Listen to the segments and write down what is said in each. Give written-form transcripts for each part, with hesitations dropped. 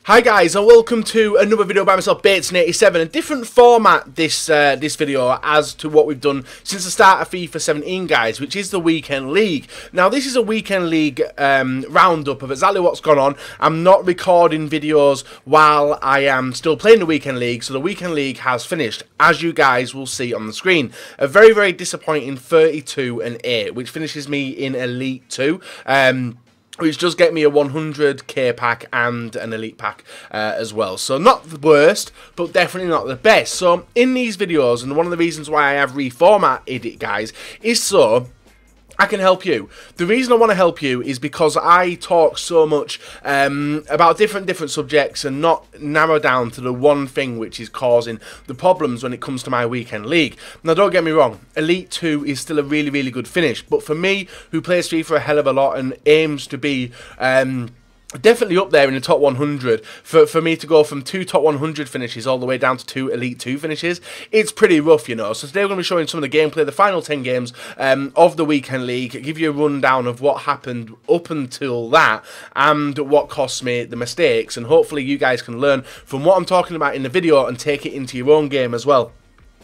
Hi guys, and welcome to another video by myself, Batesn87. A different format this video as to what we've done since the start of FIFA 17, guys, which is the Weekend League. Now, this is a Weekend League roundup of exactly what's gone on. I'm not recording videos while I am still playing the Weekend League, so the Weekend League has finished, as you guys will see on the screen. A very, very disappointing 32-8, which finishes me in Elite 2. Which does get me a 100k pack and an elite pack as well. So not the worst, but definitely not the best. So in these videos, and one of the reasons why I have reformatted it, guys, is so I can help you. The reason I want to help you is because I talk so much about different subjects and not narrow down to the one thing which is causing the problems when it comes to my Weekend League. Now, don't get me wrong, Elite 2 is still a really, really good finish, but for me, who plays FIFA a hell of a lot and aims to be definitely up there in the top 100, for me to go from 2 top 100 finishes all the way down to 2 Elite 2 finishes, it's pretty rough, you know. So today we're going to be showing some of the gameplay, the final 10 games of the Weekend League, give you a rundown of what happened up until that and what cost me the mistakes, and hopefully you guys can learn from what I'm talking about in the video and take it into your own game as well.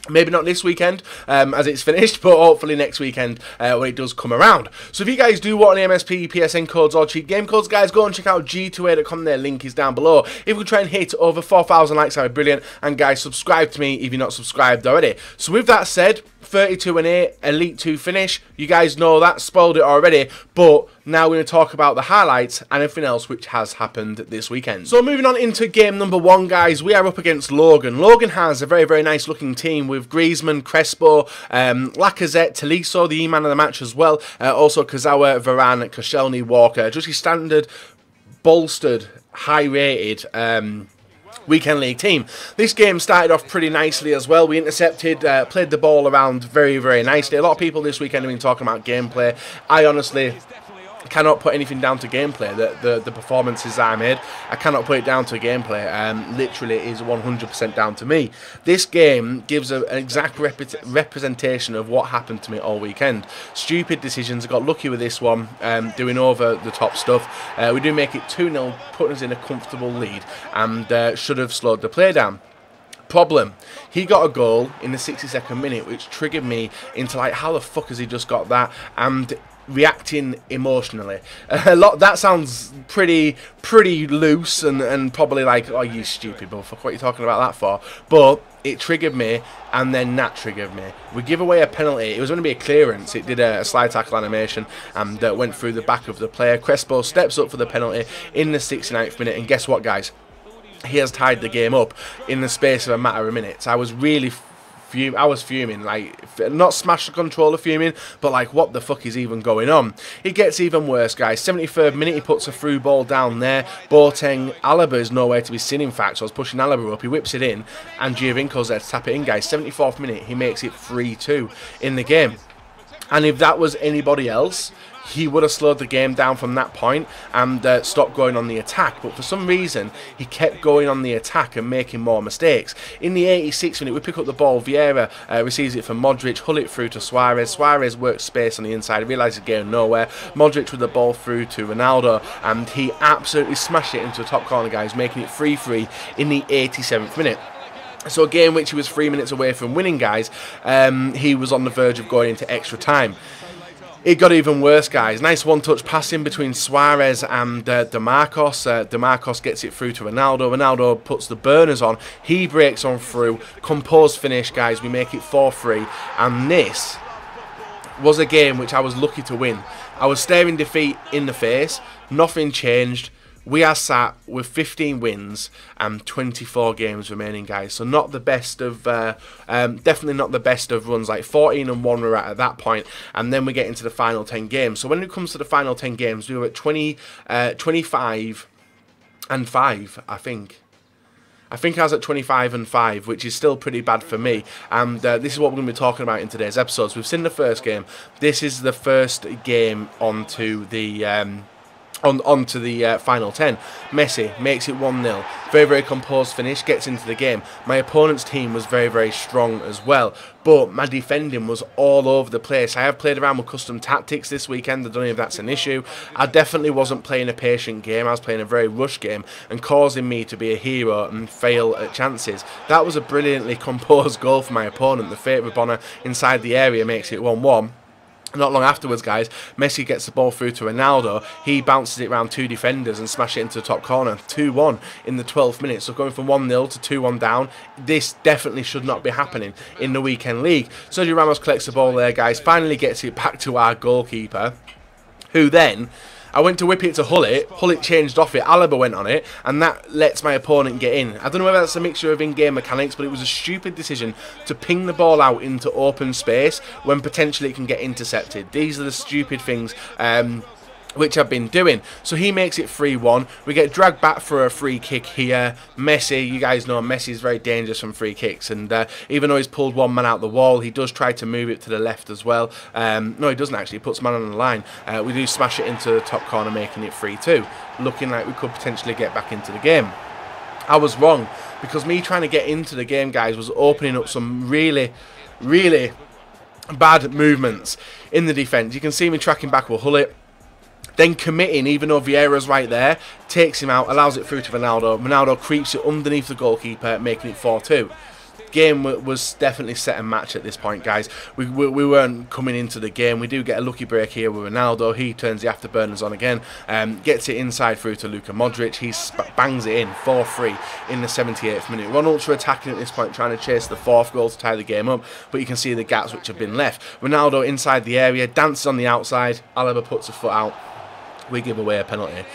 Maybe not this weekend, as it's finished, but hopefully next weekend when it does come around. So if you guys do want any MSP, PSN codes, or cheat game codes, guys, go and check out g2a.com. Their link is down below. If we try and hit over 4,000 likes, that would be brilliant. And guys, subscribe to me if you're not subscribed already. So with that said, 32-8, Elite 2 finish. You guys know that, spoiled it already, but now we're going to talk about the highlights and everything else which has happened this weekend. So moving on into game number 1, guys, we are up against Logan. Logan has a very, very nice looking team with Griezmann, Crespo, Lacazette, Tolisso, the E-man of the match as well, also Kazawa, Varane, Koscielny, Walker. Just your standard, bolstered, high-rated Weekend League team. This game started off pretty nicely as well. We intercepted, played the ball around very, very nicely. A lot of people this weekend have been talking about gameplay. I honestly cannot put anything down to gameplay. The performances that I made, I cannot put it down to gameplay. Literally is 100% down to me. This game gives an exact representation of what happened to me all weekend. Stupid decisions. I got lucky with this one, doing over the top stuff. We do make it 2-0, putting us in a comfortable lead, and should have slowed the play down. Problem, he got a goal in the 62nd minute, which triggered me into like, how the fuck has he just got that? And reacting emotionally. That sounds pretty loose and probably like, oh, you stupid motherfucker, what are you talking about that for? But it triggered me, and then that triggered me. We give away a penalty. It was going to be a clearance. It did a slide tackle animation and went through the back of the player. Crespo steps up for the penalty in the 69th minute, and guess what, guys? He has tied the game up in the space of a matter of minutes. I was really fuming, like, not smash the controller fuming, but like, what the fuck is even going on? It gets even worse, guys. 73rd minute, he puts a through ball down there. Boateng, Alaba is nowhere to be seen, in fact, so I was pushing Alaba up, he whips it in, and Giovinco's there to tap it in, guys. 74th minute, he makes it 3-2 in the game. And if that was anybody else, he would have slowed the game down from that point and stopped going on the attack. But for some reason, he kept going on the attack and making more mistakes. In the 86th minute, we pick up the ball. Vieira receives it from Modric, hull it through to Suarez. Suarez works space on the inside. He realises he's going nowhere. Modric with the ball through to Ronaldo, and he absolutely smashed it into the top corner, guys, making it 3-3 in the 87th minute. So a game which he was 3 minutes away from winning, guys, he was on the verge of going into extra time. It got even worse, guys. Nice one-touch passing between Suarez and DeMarcos. DeMarcos gets it through to Ronaldo. Ronaldo puts the burners on. He breaks on through. Composed finish, guys. We make it 4-3. And this was a game which I was lucky to win. I was staring defeat in the face. Nothing changed. We are sat with 15 wins and 24 games remaining, guys. So not the best of, definitely not the best of runs. Like 14-1 we're at that point, and then we get into the final 10 games. So when it comes to the final 10 games, we were at 25-5, I think. I think I was at 25-5, which is still pretty bad for me. And this is what we're going to be talking about in today's episode. So we've seen the first game. This is the first game onto the on to the final 10. Messi makes it 1-0. Very, very composed finish, gets into the game. My opponent's team was very, very strong as well, but my defending was all over the place. I have played around with custom tactics this weekend. I don't know if that's an issue. I definitely wasn't playing a patient game. I was playing a very rush game and causing me to be a hero and fail at chances. That was a brilliantly composed goal for my opponent. The fate of Bonner inside the area makes it 1-1. Not long afterwards, guys, Messi gets the ball through to Ronaldo. He bounces it around 2 defenders and smashes it into the top corner. 2-1 in the 12th minute. So going from 1-0 to 2-1 down, this definitely should not be happening in the weekend league. Sergio Ramos collects the ball there, guys. Finally gets it back to our goalkeeper, who then... I went to whip it to Hullet changed off it, Alaba went on it, and that lets my opponent get in. I don't know whether that's a mixture of in-game mechanics, but it was a stupid decision to ping the ball out into open space when potentially it can get intercepted. These are the stupid things which I've been doing. So he makes it 3-1. We get dragged back for a free kick here. Messi, you guys know Messi is very dangerous from free kicks, and even though he's pulled one man out the wall, he does try to move it to the left as well. No, he doesn't actually. He puts man on the line. We do smash it into the top corner, making it 3-2. Looking like we could potentially get back into the game. I was wrong, because me trying to get into the game, guys, was opening up some really, really bad movements in the defence. You can see me tracking back with Hullet. Then committing, even though Vieira's right there, takes him out, allows it through to Ronaldo. Ronaldo creeps it underneath the goalkeeper, making it 4-2. Game was definitely set and match at this point, guys. We weren't coming into the game. We do get a lucky break here with Ronaldo. He turns the afterburners on again, gets it inside through to Luka Modric. He bangs it in 4-3 in the 78th minute. We're ultra attacking at this point, trying to chase the 4th goal to tie the game up, but you can see the gaps which have been left. Ronaldo inside the area, dances on the outside. Alaba puts a foot out. We give away a penalty.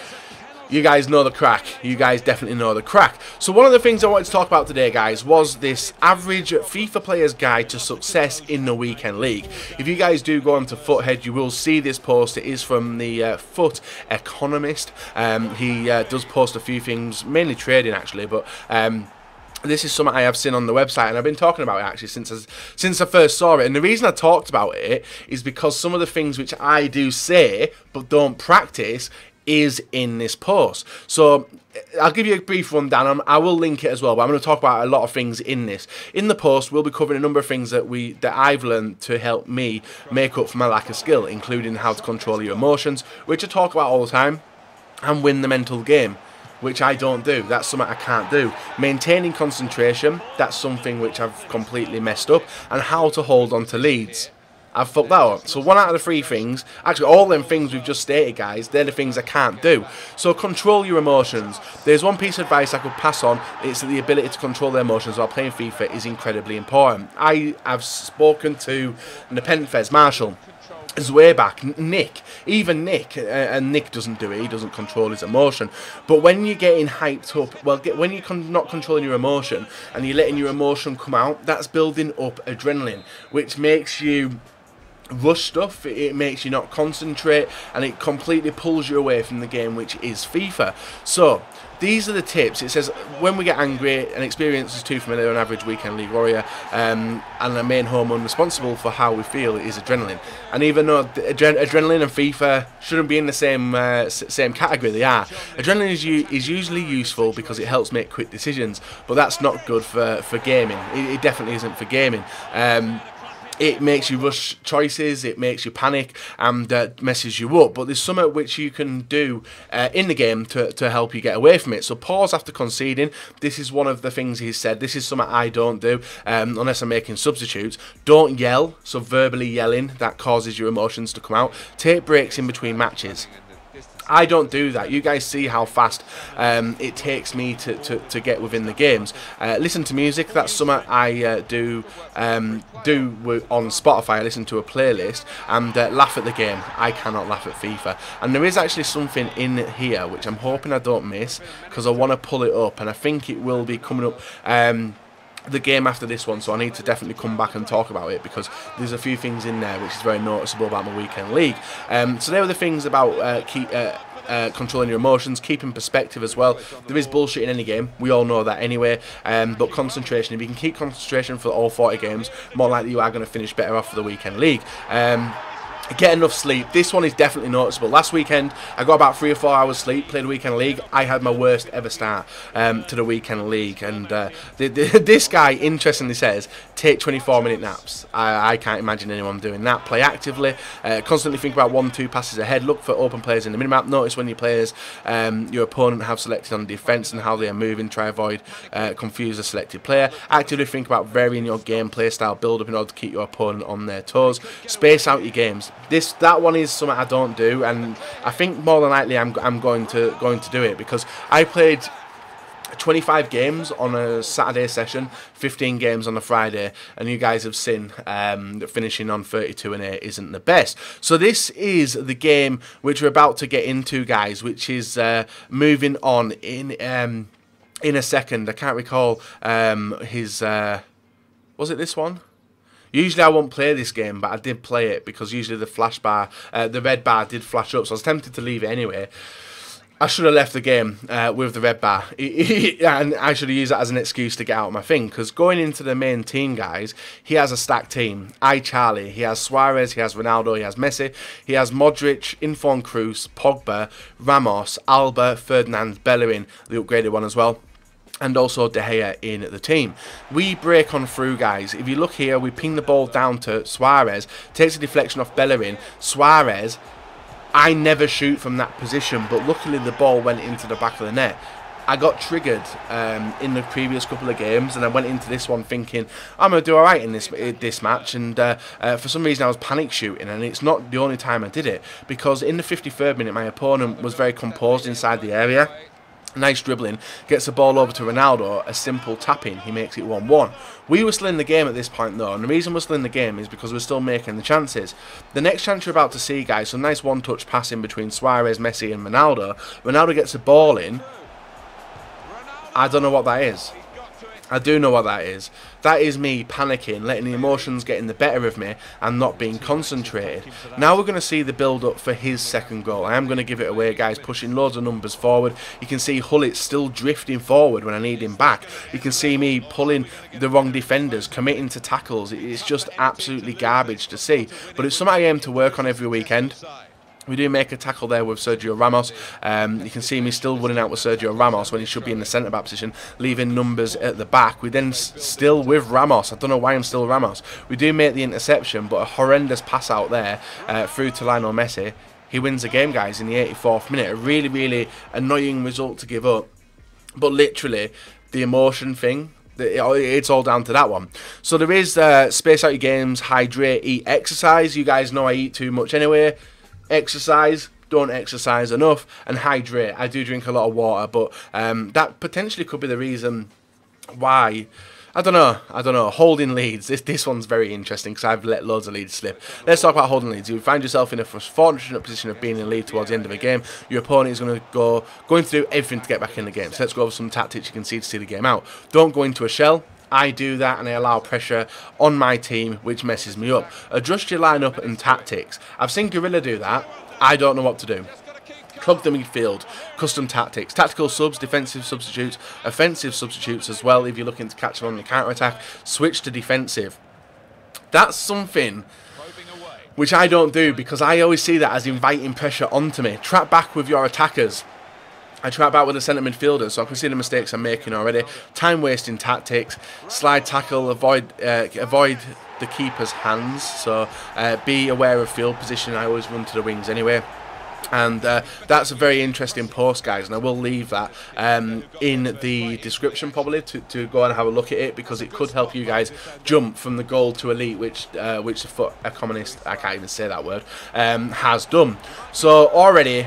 You guys know the crack. You guys definitely know the crack. So one of the things I wanted to talk about today, guys, was this average FIFA player's guide to success in the weekend league. If you guys do go onto Foothead, you will see this post. It is from the Foot Economist. He does post a few things, mainly trading actually, but this is something I have seen on the website, and I've been talking about it actually since I first saw it. And the reason I talked about it is because some of the things which I do say but don't practice is in this post. So I'll give you a brief rundown. I will link it as well, but I'm going to talk about a lot of things in this. In the post, we'll be covering a number of things that I've learned to help me make up for my lack of skill, including how to control your emotions, which I talk about all the time, and win the mental game, which I don't do. That's something I can't do. Maintaining concentration, that's something which I've completely messed up. And how to hold on to leads, I've fucked that up. So 1 out of the 3 things, actually all them things we've just stated, guys, they're the things I can't do. So control your emotions. There's one piece of advice I could pass on. It's that the ability to control their emotions while playing FIFA is incredibly important. I have spoken to Nepenthez Marshall. It's way back, Nick, even Nick, and Nick doesn't do it, he doesn't control his emotion. But when you're getting hyped up, well, when you're not controlling your emotion and you're letting your emotion come out, that's building up adrenaline, which makes you rush stuff, it makes you not concentrate, and it completely pulls you away from the game, which is FIFA. So these are the tips. It says, when we get angry, an experience is too familiar, an average weekend league warrior, and the main hormone responsible for how we feel is adrenaline. And even though adrenaline and FIFA shouldn't be in the same category, they are. Adrenaline is usually useful because it helps make quick decisions, but that's not good for gaming. It definitely isn't for gaming. It makes you rush choices, it makes you panic, and messes you up. But there's something which you can do in the game to help you get away from it. So pause after conceding. This is one of the things he said. This is something I don't do unless I'm making substitutes. Don't yell, so verbally yelling, that causes your emotions to come out. Take breaks in between matches. I don't do that. You guys see how fast it takes me to get within the games. Listen to music. That's something I do on Spotify. I listen to a playlist and laugh at the game. I cannot laugh at FIFA. And there is actually something in here which I'm hoping I don't miss, because I want to pull it up, and I think it will be coming up the game after this one, so I need to definitely come back and talk about it, because there's a few things in there which is very noticeable about my weekend league. So there were the things about controlling your emotions, keeping perspective as well. There is bullshit in any game, we all know that anyway, but concentration, if you can keep concentration for all 40 games, more likely you are going to finish better off for the weekend league. get enough sleep. This one is definitely noticeable. Last weekend, I got about 3 or 4 hours sleep, played a weekend league. I had my worst ever start to the weekend league. And this guy, interestingly, says, take 24-minute naps. I can't imagine anyone doing that. Play actively. Constantly think about 1-2 passes ahead. Look for open players in the minimap. Notice when your players, your opponent have selected on defence and how they are moving. Try avoid confuse the selected player. Actively think about varying your gameplay style build-up in order to keep your opponent on their toes. Space out your games. That one is something I don't do, and I think more than likely I'm going to do it, because I played 25 games on a Saturday session, 15 games on a Friday, and you guys have seen that finishing on 32-8 isn't the best. So this is the game which we're about to get into, guys, which is moving on in a second. I can't recall his was it this one? Usually I won't play this game, but I did play it because usually the flash bar, the red bar did flash up, so I was tempted to leave it anyway. I should have left the game with the red bar, and I should have used that as an excuse to get out of my thing, because going into the main team, guys, he has a stacked team. Charlie, he has Suarez, he has Ronaldo, he has Messi, he has Modric, Inform Cruz, Pogba, Ramos, Alba, Ferdinand, Bellerin, the upgraded one as well, and also De Gea in the team. We break on through, guys. If you look here, we ping the ball down to Suarez, takes a deflection off Bellerin. Suarez, I never shoot from that position, but luckily the ball went into the back of the net. I got triggered in the previous couple of games, and I went into this one thinking I'm going to do alright in this match, and for some reason I was panic shooting, and it's not the only time I did it, because in the 53rd minute my opponent was very composed inside the area. Nice dribbling, gets the ball over to Ronaldo, a simple tapping, he makes it 1-1. We were still in the game at this point though, and the reason we're still in the game is because we're still making the chances. The next chance you're about to see, guys, some nice one-touch passing between Suarez, Messi and Ronaldo. Ronaldo gets the ball in. I don't know what that is. I do know what that is. That is me panicking, letting the emotions get in the better of me and not being concentrated. Now we're going to see the build-up for his second goal. I am going to give it away, guys, pushing loads of numbers forward. You can see Hullet still drifting forward when I need him back. You can see me pulling the wrong defenders, committing to tackles. It's just absolutely garbage to see. But it's something I aim to work on every weekend. We do make a tackle there with Sergio Ramos. You can see me still running out with Sergio Ramos when he should be in the centre-back position, leaving numbers at the back. We then still with Ramos. I don't know why I'm still Ramos. We do make the interception, but a horrendous pass out there through to Lionel Messi. He wins the game, guys, in the 84th minute. A really, really annoying result to give up. But literally, the emotion thing, it's all down to that one. So there is space out your games, hydrate, eat, exercise. You guys know I eat too much anyway. Exercise, don't exercise enough, and hydrate. I do drink a lot of water, but that potentially could be the reason why. I don't know. Holding leads. This one's very interesting because I've let loads of leads slip. Let's talk about holding leads. You find yourself in a fortunate position of being in the lead towards the end of a game. Your opponent is going to going to do everything to get back in the game. So let's go over some tactics you can see to see the game out. Don't go into a shell. I do that and I allow pressure on my team, which messes me up. Adjust your lineup and tactics. I've seen Gorilla do that. I don't know what to do. Clog the midfield, custom tactics, tactical subs, defensive substitutes, offensive substitutes as well if you're looking to catch them on the counter-attack. Switch to defensive. That's something which I don't do because I always see that as inviting pressure onto me. Trap back with your attackers. I trap back with the centre midfielders, so I can see the mistakes I'm making already. Time wasting tactics, slide tackle, avoid the keeper's hands. So be aware of field position. I always run to the wings anyway. And that's a very interesting post, guys, and I will leave that in the description probably to go and have a look at it, because it could help you guys jump from the goal to elite, which the FUT economist, I can't even say that word, has done. So already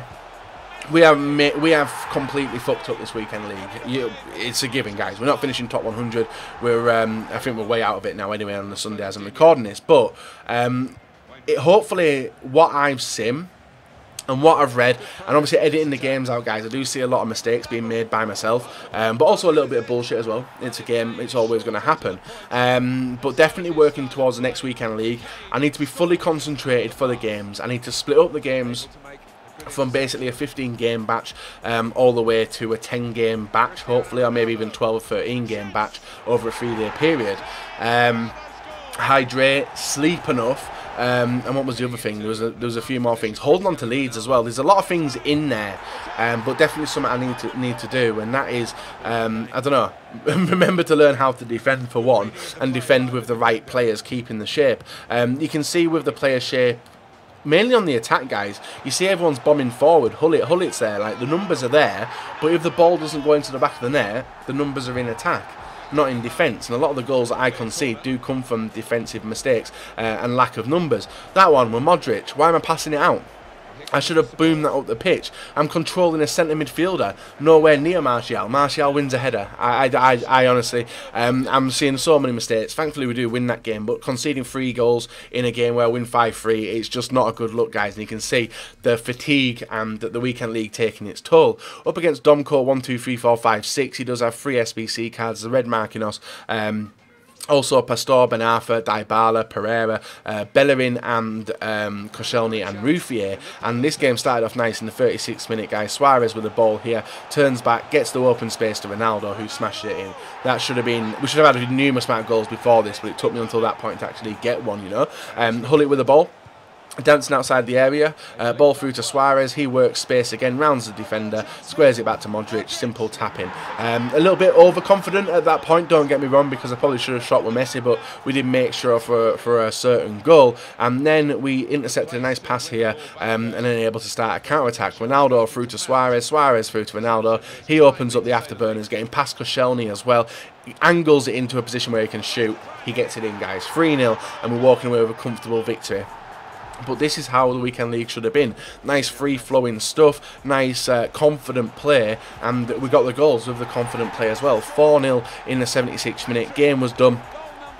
we have completely fucked up this weekend league. It's a given, guys. We're not finishing top 100. We're I think we're way out of it now anyway on the Sunday as I'm recording this. But hopefully what I've seen and what I've read, and obviously editing the games out, guys, I do see a lot of mistakes being made by myself, but also a little bit of bullshit as well. It's a game, it's always going to happen, but definitely working towards the next weekend league. I need to be fully concentrated for the games. I need to split up the games from basically a 15-game batch all the way to a 10-game batch, hopefully, or maybe even 12 or 13-game batch over a 3-day period. Hydrate, sleep enough, And what was the other thing? There was a few more things. Holding on to leads as well. There's a lot of things in there, but definitely something I need to do, and that is, I don't know, remember to learn how to defend for one, and defend with the right players, keeping the shape. You can see with the player shape, mainly on the attack, guys, you see everyone's bombing forward. Hullit's there, like the numbers are there, but if the ball doesn't go into the back of the net, the numbers are in attack, not in defence. And a lot of the goals that I concede do come from defensive mistakes and lack of numbers. That one with Modric, why am I passing it out? I should have boomed that up the pitch. I'm controlling a centre midfielder, nowhere near Martial. Martial wins a header. I honestly, I'm seeing so many mistakes. Thankfully, we do win that game, but conceding 3 goals in a game where I win 5-3, it's just not a good look, guys. And you can see the fatigue and the weekend league taking its toll. Up against Domko, 1, 2, 3, 4, 5, 6. He does have 3 SBC cards. The red marking us. Also, Pastor, Ben Arfa, DYBALA, Pereira, Bellerin, and Koscielny and Ruffier. And this game started off nice in the 36th minute, guys. Suarez with the ball here, turns back, gets the open space to Ronaldo, who smashed it in. That should have been, we should have had a numerous amount of goals before this, but it took me until that point to actually get one, you know. Hullit with the ball, dancing outside the area, ball through to Suarez. He works space again, rounds the defender, squares it back to Modric, simple tapping. A little bit overconfident at that point, don't get me wrong, because I probably should have shot with Messi, but we did make sure for a certain goal. And then we intercepted a nice pass here, and then able to start a counter-attack. Ronaldo through to Suarez, Suarez through to Ronaldo. He opens up the afterburners, getting past Koscielny as well. He angles it into a position where he can shoot. He gets it in, guys. 3-0, and we're walking away with a comfortable victory. But this is how the weekend league should have been. Nice free-flowing stuff, nice confident play, and we got the goals with the confident play as well. 4-0 in the 76th minute. Game was done.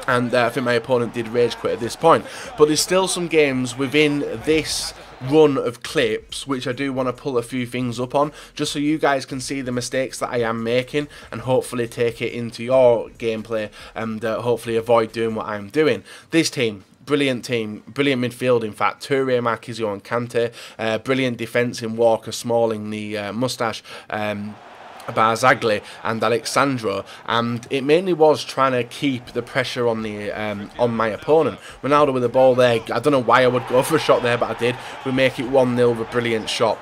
And I think my opponent did rage quit at this point. But there's still some games within this run of clips which I do want to pull a few things up on, just so you guys can see the mistakes that I am making and hopefully take it into your gameplay and hopefully avoid doing what I'm doing. This team, brilliant midfield, in fact. Toure, Marquisio and Kante. Brilliant defence in Walker, Smalling, the moustache, Barzagli and Alexandro, and it mainly was trying to keep the pressure on the on my opponent. Ronaldo with the ball there. I don't know why I would go for a shot there, but I did. We make it 1-0 with a brilliant shot.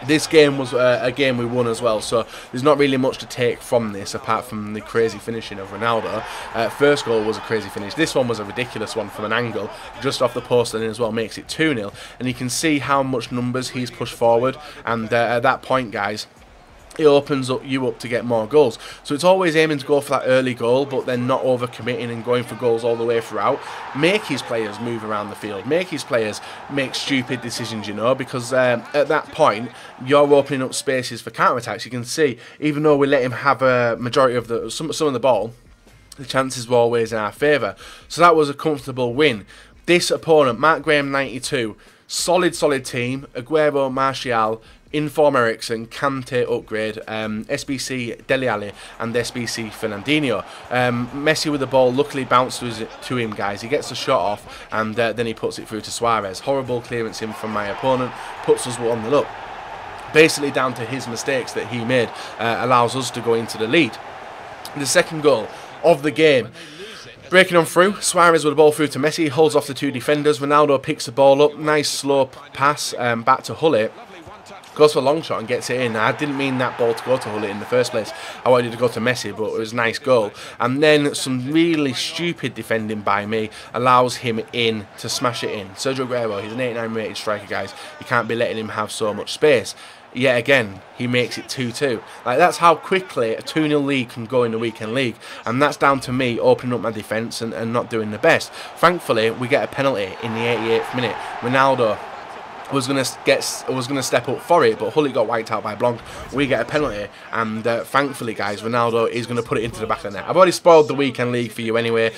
This game was a game we won as well, so there's not really much to take from this apart from the crazy finishing of Ronaldo. First goal was a crazy finish. This one was a ridiculous one from an angle, just off the post, and as well makes it 2-0. And you can see how much numbers he's pushed forward, and at that point, guys, it opens you up to get more goals. So it's always aiming to go for that early goal, but then not overcommitting and going for goals all the way throughout. Make his players move around the field. Make his players make stupid decisions, you know, because at that point, you're opening up spaces for counter-attacks. You can see, even though we let him have a majority of some of the ball, the chances were always in our favour. So that was a comfortable win. This opponent, Mark Graham 92, solid team. Aguero, Martial, Inform Ericsson, Kante upgrade, SBC Dele Alli and SBC Fernandinho. Messi with the ball, luckily bounced to him, guys. He gets the shot off, and then he puts it through to Suarez. Horrible clearance in from my opponent, puts us 1-0 up. Basically down to his mistakes that he made, allows us to go into the lead. The second goal of the game, breaking on through, Suarez with the ball through to Messi, holds off the 2 defenders. Ronaldo picks the ball up, nice slow pass back to Hullit. Goes for a long shot and gets it in. I didn't mean that ball to go to Hullit in the first place. I wanted it to go to Messi, but it was a nice goal. And then some really stupid defending by me allows him in to smash it in. Sergio Aguero, he's an 89 rated striker, guys. You can't be letting him have so much space. Yet again, he makes it 2-2. Like, that's how quickly a 2-0 lead can go in the weekend league. And that's down to me opening up my defence and not doing the best. Thankfully, we get a penalty in the 88th minute. Ronaldo was going to step up for it, but Hullit got wiped out by Blanc. We get a penalty, and thankfully, guys, Ronaldo is going to put it into the back of the net. I've already spoiled the weekend league for you anyway,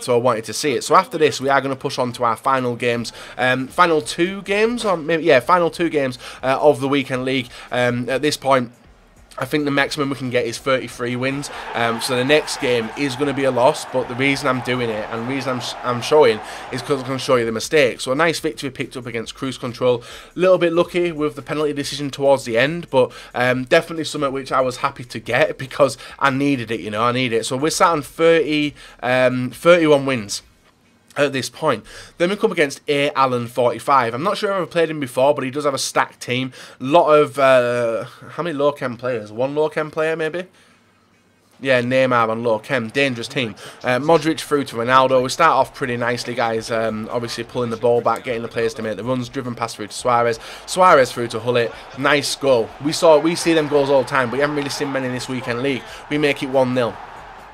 so I wanted to see it. So after this, we are going to push on to our final games, final 2 games, or maybe, yeah, final 2 games of the weekend league. At this point, I think the maximum we can get is 33 wins. So the next game is going to be a loss, but the reason I'm doing it and the reason I'm showing is because I'm going to show you the mistakes. So a nice victory picked up against Cruise Control. A little bit lucky with the penalty decision towards the end, but definitely something which I was happy to get because I needed it, you know, I need it. So we're sat on 31 wins. at this point. Then we come against A. Allen 45. I'm not sure if I've played him before, but he does have a stacked team. A lot of, how many low chem players? One low chem player, maybe? Yeah, Neymar on low chem. Dangerous team. Modric through to Ronaldo. We start off pretty nicely, guys. Obviously pulling the ball back, getting the players to make the runs. Driven pass through to Suarez. Suarez through to Hullet. Nice goal. We see them goals all the time, but we haven't really seen many in this weekend league. We make it 1-0.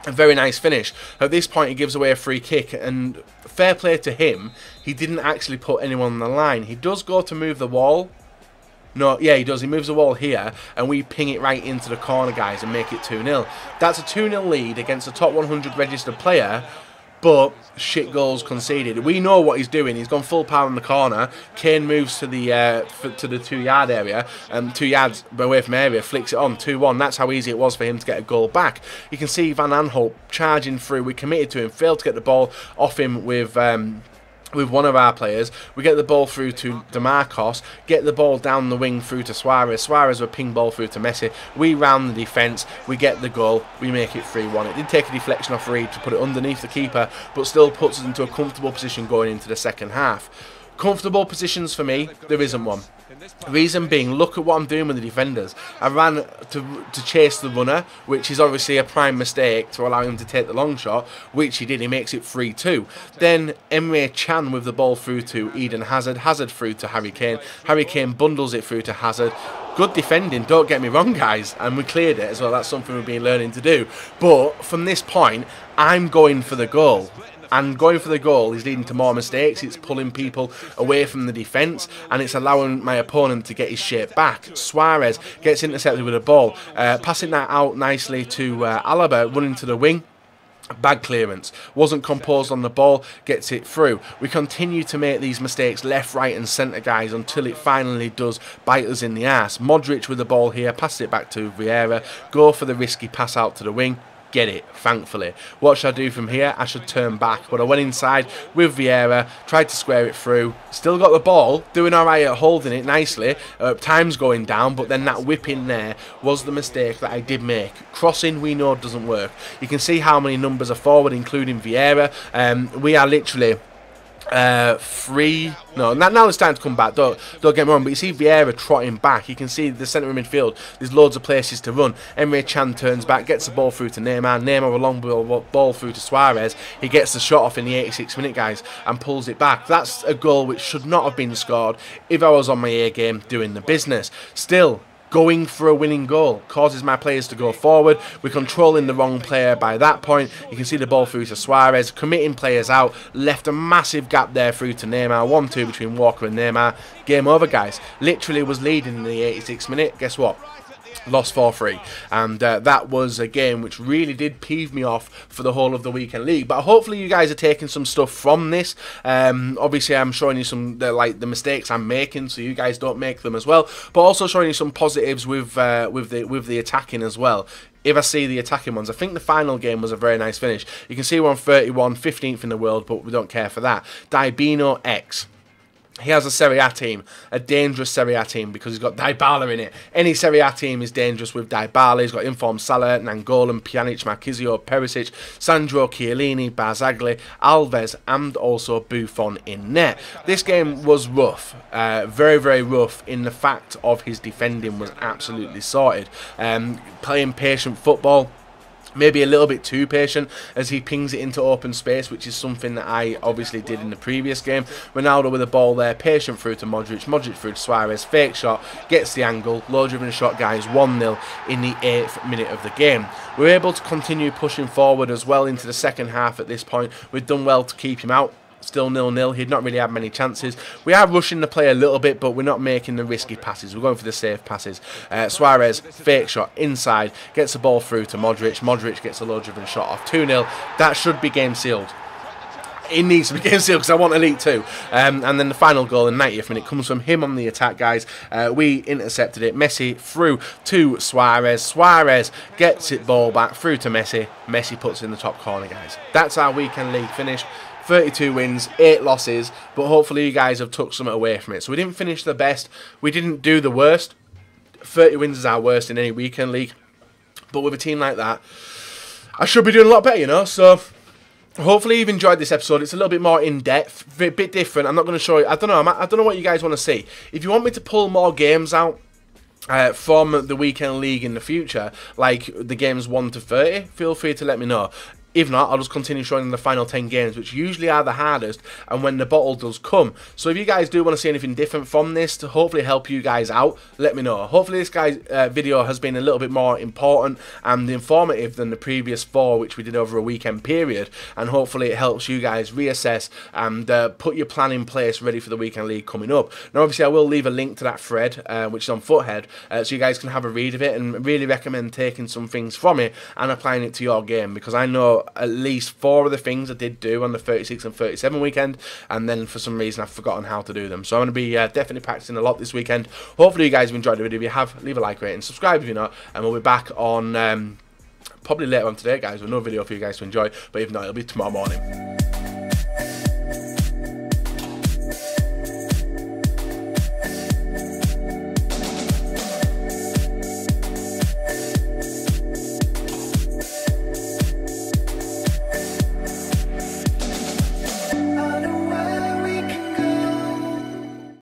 A very nice finish. At this point, he gives away a free kick, and fair play to him, he didn't actually put anyone on the line. He does go to move the wall. No, yeah, he does. He moves the wall here, and we ping it right into the corner, guys, and make it 2-0. That's a 2-0 lead against a top 100 registered player, but shit goals conceded. We know what he's doing. He's gone full power in the corner. Kane moves to the 2-yard area, 2 yards away from area, flicks it on, 2-1. That's how easy it was for him to get a goal back. You can see Van Aanholt charging through. We committed to him, failed to get the ball off him with one of our players. We get the ball through to DeMarcos, get the ball down the wing through to Suarez. Suarez will ping ball through to Messi. We round the defence, we get the goal, we make it 3-1. It did take a deflection off Reed to put it underneath the keeper, but still puts us into a comfortable position going into the second half. Comfortable positions for me, there isn't one. Reason being, look at what I'm doing with the defenders. I ran to chase the runner, which is obviously a prime mistake to allow him to take the long shot, which he did. He makes it 3-2. Then Emre Can with the ball through to Eden Hazard. Hazard through to Harry Kane. Harry Kane bundles it through to Hazard. Good defending, don't get me wrong, guys, and we cleared it as well. That's something we've been learning to do. But from this point, I'm going for the goal. And going for the goal is leading to more mistakes. It's pulling people away from the defence, and it's allowing my opponent to get his shape back. Suarez gets intercepted with a ball, passing that out nicely to Alaba, running to the wing. Bad clearance, wasn't composed on the ball, gets it through. We continue to make these mistakes left, right and centre, guys, until it finally does bite us in the arse. Modric with the ball here, passes it back to Vieira, go for the risky pass out to the wing. Get it, thankfully. What should I do from here? I should turn back, but I went inside with Vieira, tried to square it through, still got the ball, doing alright at holding it nicely, time's going down, but then that whip in there was the mistake that I did make. Crossing, we know, doesn't work. You can see how many numbers are forward, including Vieira. We are literally now it's time to come back, don't get me wrong, but you see Vieira trotting back. You can see the centre of midfield, there's loads of places to run. Emre Can turns back, gets the ball through to Neymar. Neymar a long ball through to Suarez. He gets the shot off in the 86th minute, guys, and pulls it back. That's a goal which should not have been scored if I was on my A game doing the business. Still, going for a winning goal causes my players to go forward. We're controlling the wrong player by that point. You can see the ball through to Suarez, committing players out, left a massive gap there through to Neymar. 1-2 between Walker and Neymar. Game over, guys. Literally was leading in the 86th minute. Guess what? Lost 4-3, and that was a game which really did peeve me off for the whole of the weekend league. But hopefully you guys are taking some stuff from this. Obviously I'm showing you some the mistakes I'm making, so you guys don't make them as well, but also showing you some positives with the attacking as well. If I see the attacking ones, I think the final game was a very nice finish. You can see we're on 31, 15th in the world, but we don't care for that. Dybino X. He has a Serie A team, a dangerous Serie A team, because he's got DYBALA in it. Any Serie A team is dangerous with DYBALA. He's got informed Salah, Nangolan, Pjanic, Marquisio, Perisic, Sandro, Chiellini, Barzagli, Alves, and also Buffon in net. This game was rough, very, very rough, in the fact of his defending was absolutely sorted. Playing patient football. Maybe a little bit too patient as he pings it into open space, which is something that I obviously did in the previous game. Ronaldo with the ball there, patient through to Modric, Modric through to Suarez, fake shot, gets the angle, low driven shot, guys, 1-0 in the 8th minute of the game. We're able to continue pushing forward as well into the second half at this point. We've done well to keep him out. Still 0-0. He'd not really had many chances. We are rushing the play a little bit, but we're not making the risky passes. We're going for the safe passes. Suarez, fake shot inside, gets the ball through to Modric. Modric gets a low-driven shot off. 2-0. That should be game sealed. It needs to be game sealed because I want Elite 2. And then the final goal in the 90th minute comes from him on the attack, guys. We intercepted it. Messi through to Suarez. Suarez gets it ball back through to Messi. Messi puts it in the top corner, guys. That's our weekend league finish. 32 wins, 8 losses, but hopefully you guys have took something away from it. So we didn't finish the best, we didn't do the worst. 30 wins is our worst in any weekend league, but with a team like that, I should be doing a lot better, you know. So hopefully you've enjoyed this episode. It's a little bit more in-depth, a bit different. I'm not going to show you, I don't know what you guys want to see. If you want me to pull more games out from the weekend league in the future, like the games 1 to 30, feel free to let me know. If not, I'll just continue showing the final 10 games, which usually are the hardest, and when the bottle does come. So if you guys do want to see anything different from this to hopefully help you guys out, let me know. Hopefully this guy's video has been a little bit more important and informative than the previous 4, which we did over a weekend period, and hopefully it helps you guys reassess and put your plan in place ready for the weekend league coming up. Now obviously I will leave a link to that thread, which is on Foothead, so you guys can have a read of it, and really recommend taking some things from it and applying it to your game, because I know at least 4 of the things I did do on the 36 and 37 weekend, and then for some reason I've forgotten how to do them. So I'm going to be definitely practicing a lot this weekend. Hopefully you guys have enjoyed the video. If you have, leave a like, rate and subscribe if you're not, and we'll be back on probably later on today, guys, with another video for you guys to enjoy, but if not, it'll be tomorrow morning.